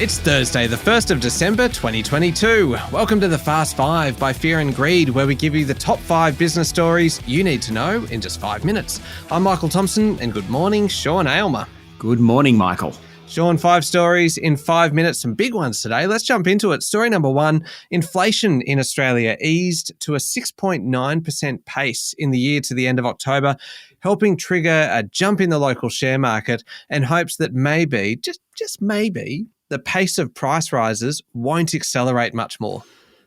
It's Thursday, the 1st of December 2022. Welcome to the Fast 5 by Fear and Greed, where we give you the top 5 business stories you need to know in just 5 minutes. I'm Michael Thompson, and good morning, Sean Aylmer. Good morning, Michael. Sean, 5 stories in 5 minutes, some big ones today. Let's jump into it. Story number 1, inflation in Australia eased to a 6.9% pace in the year to the end of October, helping trigger a jump in the local share market and hopes that maybe, just maybe, the pace of price rises won't accelerate much more.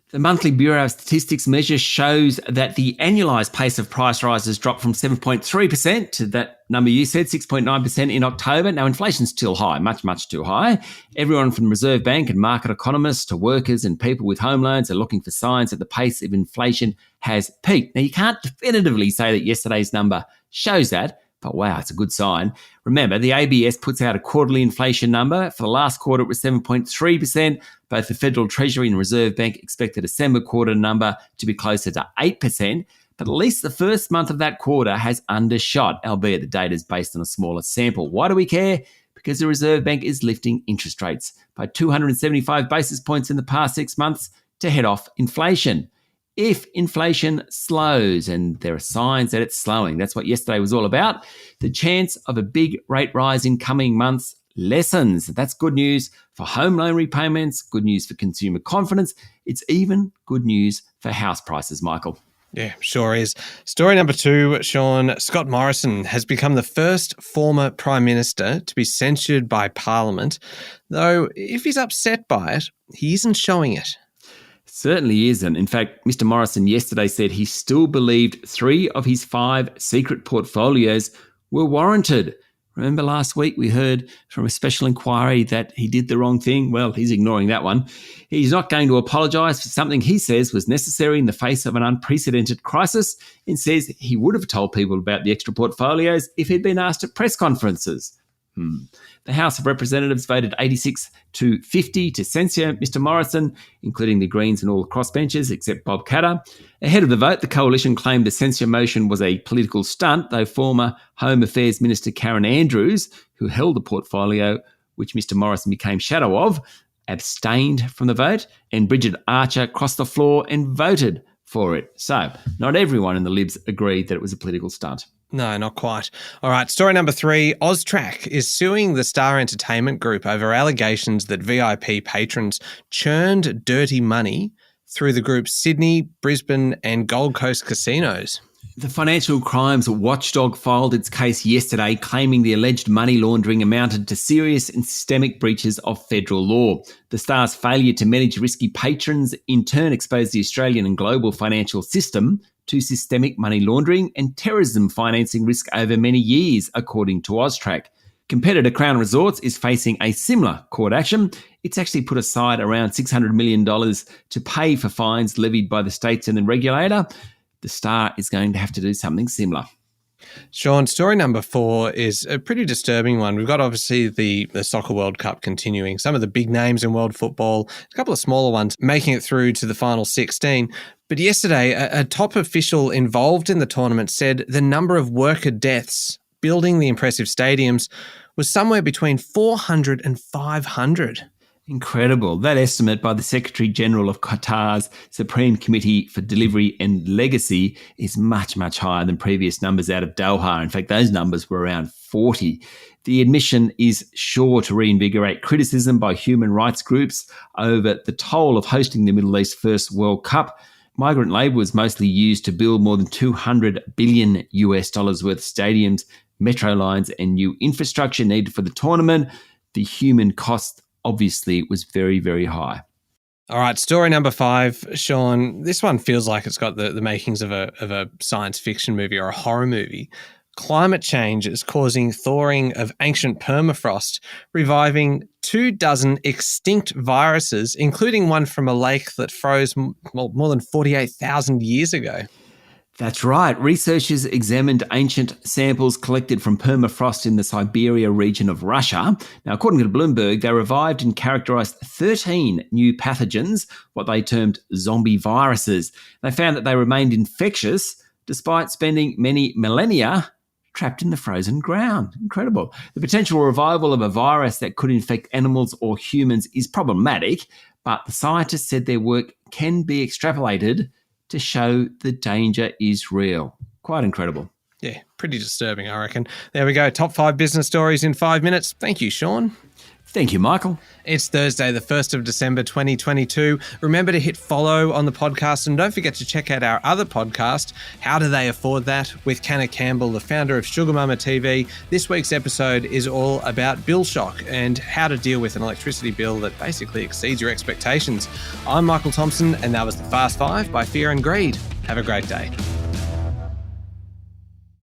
The monthly Bureau of Statistics measure shows that the annualised pace of price rises dropped from 7.3% to that number you said, 6.9% in October. Now, inflation's still high, much, much too high. Everyone from the Reserve Bank and market economists to workers and people with home loans are looking for signs that the pace of inflation has peaked. Now, you can't definitively say that yesterday's number shows that, but wow, it's a good sign. Remember, the ABS puts out a quarterly inflation number. For the last quarter, it was 7.3%. Both the Federal Treasury and Reserve Bank expect the December quarter number to be closer to 8%. But at least the first month of that quarter has undershot, albeit the data is based on a smaller sample. Why do we care? Because the Reserve Bank is lifting interest rates by 275 basis points in the past 6 months to head off inflation. If inflation slows, and there are signs that it's slowing, that's what yesterday was all about, the chance of a big rate rise in coming months lessens. That's good news for home loan repayments, good news for consumer confidence. It's even good news for house prices, Michael. Yeah, sure is. Story number 2, Sean. Scott Morrison has become the first former Prime Minister to be censured by Parliament, though if he's upset by it, he isn't showing it. Certainly isn't. In fact, Mr. Morrison yesterday said he still believed 3 of his 5 secret portfolios were warranted. Remember last week we heard from a special inquiry that he did the wrong thing? Well, he's ignoring that one. He's not going to apologise for something he says was necessary in the face of an unprecedented crisis, and says he would have told people about the extra portfolios if he'd been asked at press conferences. The House of Representatives voted 86-50 to censure Mr. Morrison, including the Greens and all the crossbenchers except Bob Katter. Ahead of the vote, the coalition claimed the censure motion was a political stunt, though former Home Affairs Minister Karen Andrews, who held the portfolio which Mr. Morrison became shadow of, abstained from the vote, and Bridget Archer crossed the floor and voted for it. So, not everyone in the Libs agreed that it was a political stunt. No, not quite. All right, story number 3. Austrac is suing the Star Entertainment Group over allegations that VIP patrons churned dirty money through the group's Sydney, Brisbane and Gold Coast casinos. The Financial Crimes Watchdog filed its case yesterday, claiming the alleged money laundering amounted to serious and systemic breaches of federal law. The Star's failure to manage risky patrons in turn exposed the Australian and global financial system to systemic money laundering and terrorism financing risk over many years, according to Austrac. Competitor Crown Resorts is facing a similar court action. It's actually put aside around $600 million to pay for fines levied by the states and the regulator. The Star is going to have to do something similar. Sean, story number 4 is a pretty disturbing one. We've got obviously the Soccer World Cup continuing. Some of the big names in world football, a couple of smaller ones making it through to the final 16. But yesterday, a top official involved in the tournament said the number of worker deaths building the impressive stadiums was somewhere between 400 and 500. Incredible. That estimate by the Secretary-General of Qatar's Supreme Committee for Delivery and Legacy is much, much higher than previous numbers out of Doha. In fact, those numbers were around 40. The admission is sure to reinvigorate criticism by human rights groups over the toll of hosting the Middle East's first World Cup. Migrant labour was mostly used to build more than $200 billion worth of stadiums, metro lines and new infrastructure needed for the tournament. The human cost obviously was very, very high. All right, story number 5, Sean. This one feels like it's got the makings of a science fiction movie or a horror movie. Climate change is causing thawing of ancient permafrost, reviving 24 extinct viruses, including one from a lake that froze more than 48,000 years ago. That's right. Researchers examined ancient samples collected from permafrost in the Siberia region of Russia. Now, according to Bloomberg, they revived and characterised 13 new pathogens, what they termed zombie viruses. They found that they remained infectious despite spending many millennia trapped in the frozen ground. Incredible. The potential revival of a virus that could infect animals or humans is problematic, but the scientists said their work can be extrapolated to show the danger is real. Quite incredible. Yeah, pretty disturbing, I reckon. There we go. Top 5 business stories in 5 minutes. Thank you, Sean. Thank you, Michael. It's Thursday, the 1st of December, 2022. Remember to hit follow on the podcast, and don't forget to check out our other podcast, How Do They Afford That, with Canna Campbell, the founder of Sugar Mama TV. This week's episode is all about bill shock and how to deal with an electricity bill that basically exceeds your expectations. I'm Michael Thompson, and that was the Fast Five by Fear and Greed. Have a great day.